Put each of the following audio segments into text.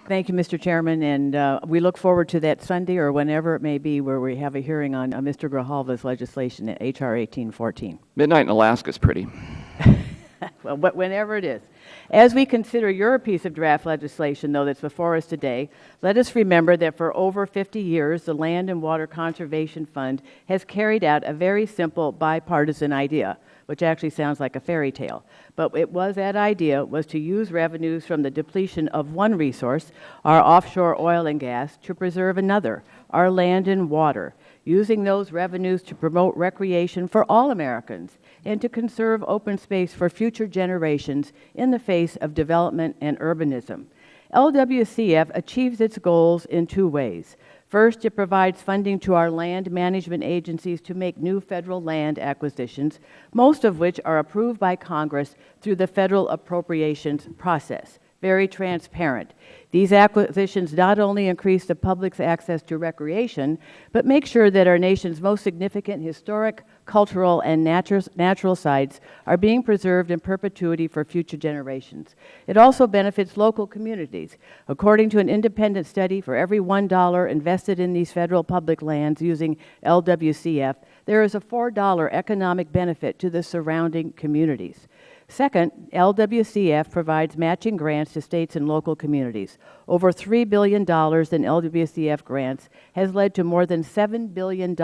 Thank you, Mr. Chairman, and we look forward to that Sunday or whenever it may be where we have a hearing on Mr. Grijalva's legislation at H.R. 1814. Midnight in Alaska is pretty. Well, but whenever it is. As we consider your piece of draft legislation, though, that's before us today, let us remember that for over 50 years, the Land and Water Conservation Fund has carried out a very simple bipartisan idea, which actually sounds like a fairy tale. But that idea was to use revenues from the depletion of one resource, our offshore oil and gas, to preserve another, our land and water, using those revenues to promote recreation for all Americans and to conserve open space for future generations in the face of development and urbanism. LWCF achieves its goals in two ways. First, it provides funding to our land management agencies to make new federal land acquisitions, most of which are approved by Congress through the federal appropriations process. Very transparent. These acquisitions not only increase the public's access to recreation, but make sure that our nation's most significant historic, cultural, and natural sites are being preserved in perpetuity for future generations. It also benefits local communities. According to an independent study, for every $1 invested in these federal public lands using LWCF, there is a $4 economic benefit to the surrounding communities. Second, LWCF provides matching grants to states and local communities. Over $3 billion in LWCF grants has led to more than $7 billion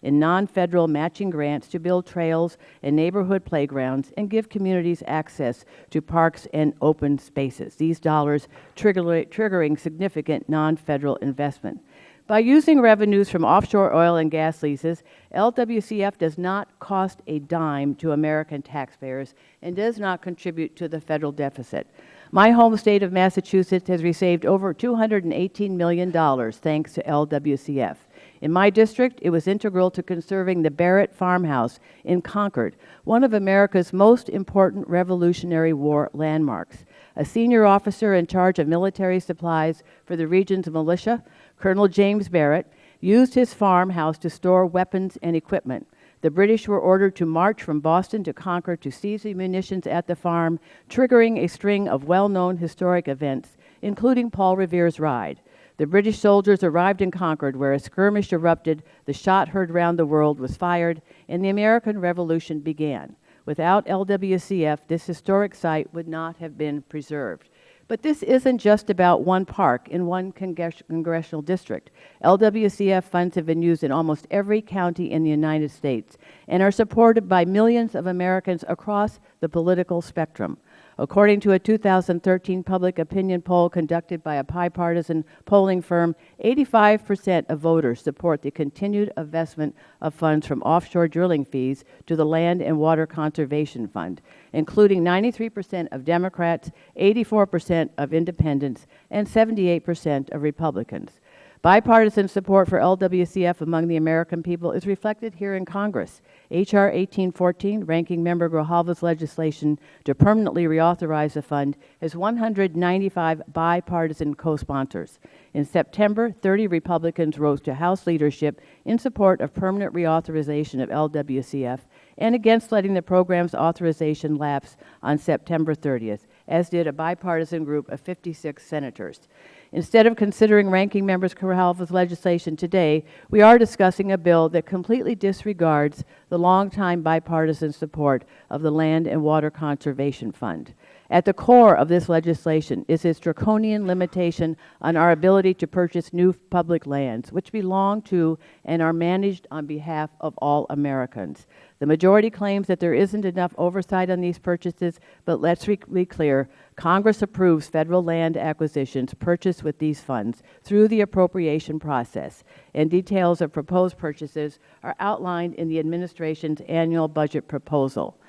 in non-federal matching grants to build trails and neighborhood playgrounds and give communities access to parks and open spaces. These dollars triggering significant non-federal investment. By using revenues from offshore oil and gas leases, LWCF does not cost a dime to American taxpayers and does not contribute to the federal deficit. My home state of Massachusetts has received over $218 million thanks to LWCF. In my district, it was integral to conserving the Barrett Farmhouse in Concord, one of America's most important Revolutionary War landmarks. A senior officer in charge of military supplies for the region's militia, Colonel James Barrett, used his farmhouse to store weapons and equipment. The British were ordered to march from Boston to Concord to seize the munitions at the farm, triggering a string of well-known historic events, including Paul Revere's Ride. The British soldiers arrived in Concord, where a skirmish erupted, the shot heard round the world was fired, and the American Revolution began. Without LWCF, this historic site would not have been preserved. But this isn't just about one park in one congressional district. LWCF funds have been used in almost every county in the United States and are supported by millions of Americans across the political spectrum. According to a 2013 public opinion poll conducted by a bipartisan polling firm, 85% of voters support the continued investment of funds from offshore drilling fees to the Land and Water Conservation Fund, including 93% of Democrats, 84% of independents, and 78% of Republicans. Bipartisan support for LWCF among the American people is reflected here in Congress. H.R. 1814, Ranking Member Grijalva's legislation to permanently reauthorize the fund, has 195 bipartisan co-sponsors. In September, 30 Republicans rose to House leadership in support of permanent reauthorization of LWCF and against letting the program's authorization lapse on September 30th, as did a bipartisan group of 56 senators. Instead of considering Ranking Member Grijalva's legislation today, we are discussing a bill that completely disregards the longtime bipartisan support of the Land and Water Conservation Fund. At the core of this legislation is its draconian limitation on our ability to purchase new public lands, which belong to and are managed on behalf of all Americans. The majority claims that there isn't enough oversight on these purchases, but let's be clear, Congress approves federal land acquisitions purchased with these funds through the appropriation process, and details of proposed purchases are outlined in the administration's annual budget proposal.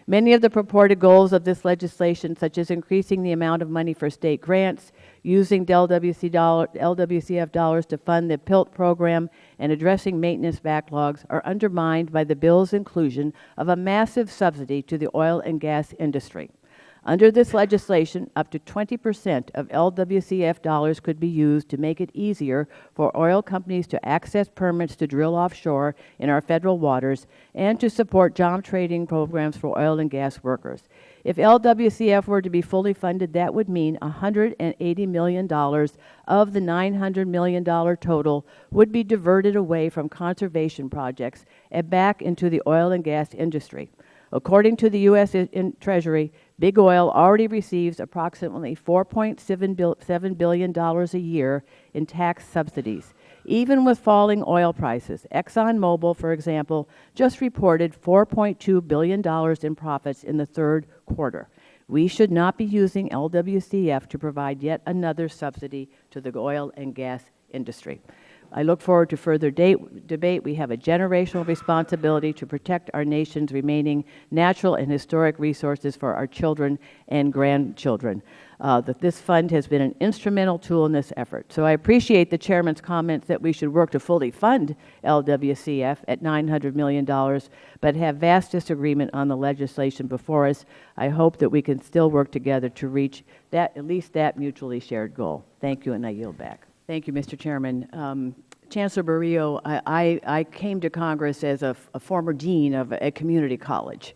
Many of the purported goals of this legislation, such as increasing the amount of money for state grants, using LWCF dollars to fund the PILT program, and addressing maintenance backlogs, are undermined by the bill's inclusion of a massive subsidy to the oil and gas industry. Under this legislation, up to 20% of LWCF dollars could be used to make it easier for oil companies to access permits to drill offshore in our federal waters and to support job training programs for oil and gas workers. If LWCF were to be fully funded, that would mean $180 million of the $900 million total would be diverted away from conservation projects and back into the oil and gas industry. According to the U.S. Treasury, Big Oil already receives approximately $4.7 billion a year in tax subsidies. Even with falling oil prices, ExxonMobil, for example, just reported $4.2 billion in profits in the third quarter. We should not be using LWCF to provide yet another subsidy to the oil and gas industry. I look forward to further debate. We have a generational responsibility to protect our nation's remaining natural and historic resources for our children and grandchildren. That this fund has been an instrumental tool in this effort. So I appreciate the chairman's comments that we should work to fully fund LWCF at $900 million, but have vast disagreement on the legislation before us. I hope that we can still work together to reach that, at least that mutually shared goal. Thank you, and I yield back. Thank you, Mr. Chairman. Chancellor Barrio, I came to Congress as a former dean of a community college.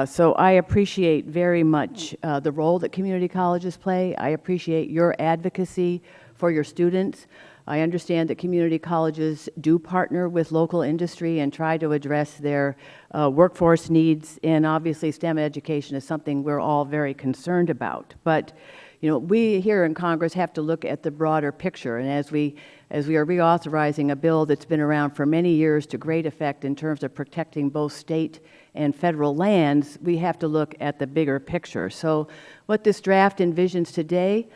So I appreciate very much the role that community colleges play. I appreciate your advocacy for your students. I understand that community colleges do partner with local industry and try to address their workforce needs, and obviously STEM education is something we're all very concerned about. But you know, we here in Congress have to look at the broader picture, and as we are reauthorizing a bill that's been around for many years to great effect in terms of protecting both state and federal lands, we have to look at the bigger picture. So what this draft envisions today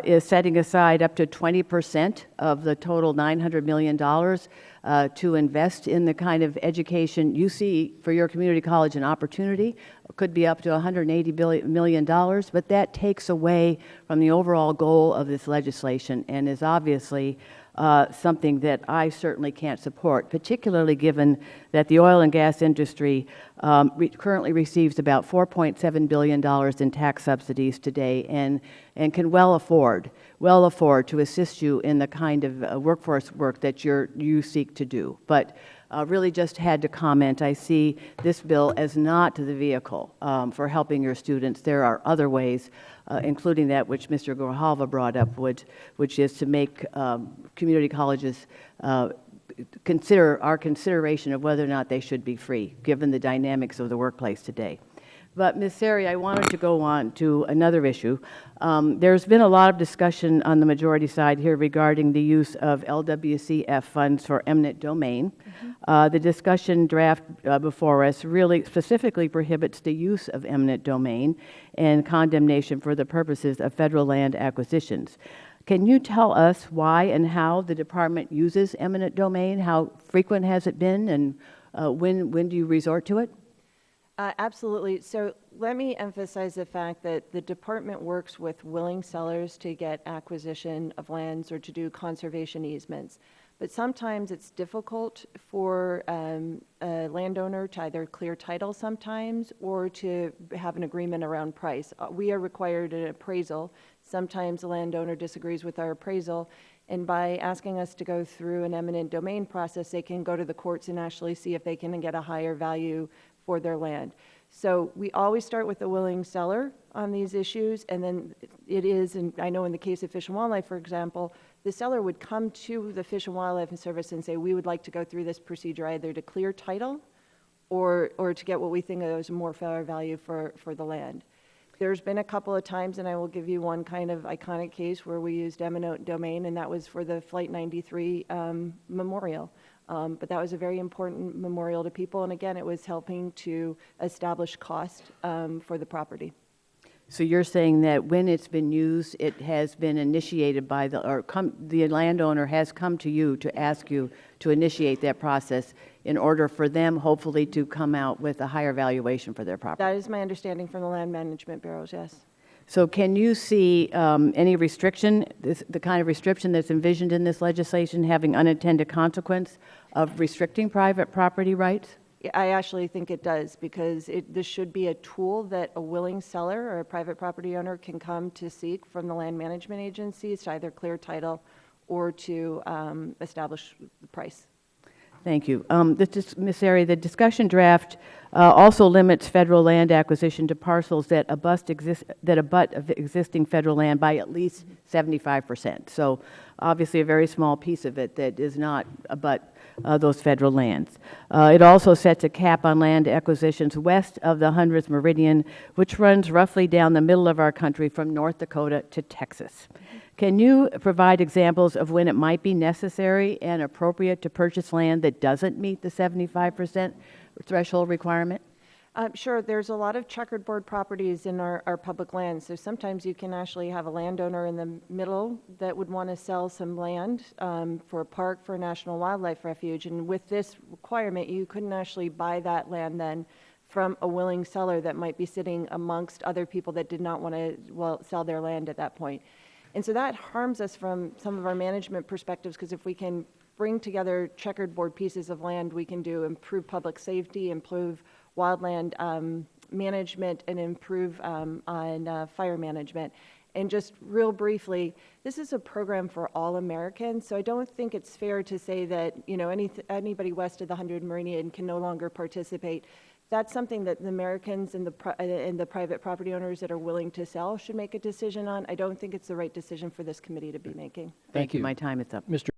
is setting aside up to 20% of the total $900 million to invest in the kind of education you see for your community college an opportunity. It could be up to $180 million, but that takes away from the overall goal of this legislation and is obviously something that I certainly can't support, particularly given that the oil and gas industry currently receives about $4.7 billion in tax subsidies today and can well afford to assist you in the kind of workforce work that you seek to do. But really just had to comment. I see this bill as not the vehicle for helping your students. There are other ways, including that which Mr. Grijalva brought up, which is to make community colleges consider our consideration of whether or not they should be free, given the dynamics of the workplace today. But Ms. Sari, I wanted to go on to another issue. There's been a lot of discussion on the majority side here regarding the use of LWCF funds for eminent domain. The discussion draft before us really specifically prohibits the use of eminent domain and condemnation for the purposes of federal land acquisitions. Can you tell us why and how the department uses eminent domain? How frequent has it been, and when do you resort to it? Absolutely. So let me emphasize the fact that the department works with willing sellers to get acquisition of lands or to do conservation easements. But sometimes it's difficult for a landowner to either clear title sometimes or to have an agreement around price. We are required an appraisal. Sometimes the landowner disagrees with our appraisal, and by asking us to go through an eminent domain process, they can go to the courts and actually see if they can get a higher value for their land. So we always start with the willing seller on these issues, and then it is, and I know in the case of Fish and Wildlife, for example, the seller would come to the Fish and Wildlife Service and say, we would like to go through this procedure either to clear title or to get what we think is a more fair value for the land. There's been a couple of times, and I will give you one kind of iconic case where we used eminent domain, and that was for the Flight 93 memorial. But that was a very important memorial to people, and again, it was helping to establish cost for the property. So you're saying that when it's been used, it has been initiated by the landowner has come to you to ask you to initiate that process in order for them, hopefully, to come out with a higher valuation for their property? That is my understanding from the land management bureaus, yes. So can you see any restriction, the kind of restriction that's envisioned in this legislation having unintended consequence of restricting private property rights? I actually think it does, because this should be a tool that a willing seller or a private property owner can come to seek from the land management agencies to either clear title or to establish the price. Thank you. Ms. Sari, the discussion draft Also limits federal land acquisition to parcels that abut of existing federal land by at least 75%. So obviously a very small piece of it that does not abut those federal lands. It also sets a cap on land acquisitions west of the 100th meridian, which runs roughly down the middle of our country from North Dakota to Texas. Can you provide examples of when it might be necessary and appropriate to purchase land that doesn't meet the 75% threshold requirement? Sure, there's a lot of checkerboard properties in our public lands. So sometimes you can actually have a landowner in the middle that would want to sell some land for a park, for a national wildlife refuge. And with this requirement, you couldn't actually buy that land then from a willing seller that might be sitting amongst other people that did not want to, well, sell their land at that point. And so that harms us from some of our management perspectives, because if we can bring together checkerboard pieces of land, we can do improve public safety, improve wildland management, and improve on fire management. And just real briefly, this is a program for all Americans, so I don't think it's fair to say that, you know, anybody west of the 100 Meridian can no longer participate. That's something that the Americans and the private property owners that are willing to sell should make a decision on. I don't think it's the right decision for this committee to be making. Thank you. My time is up. Mr.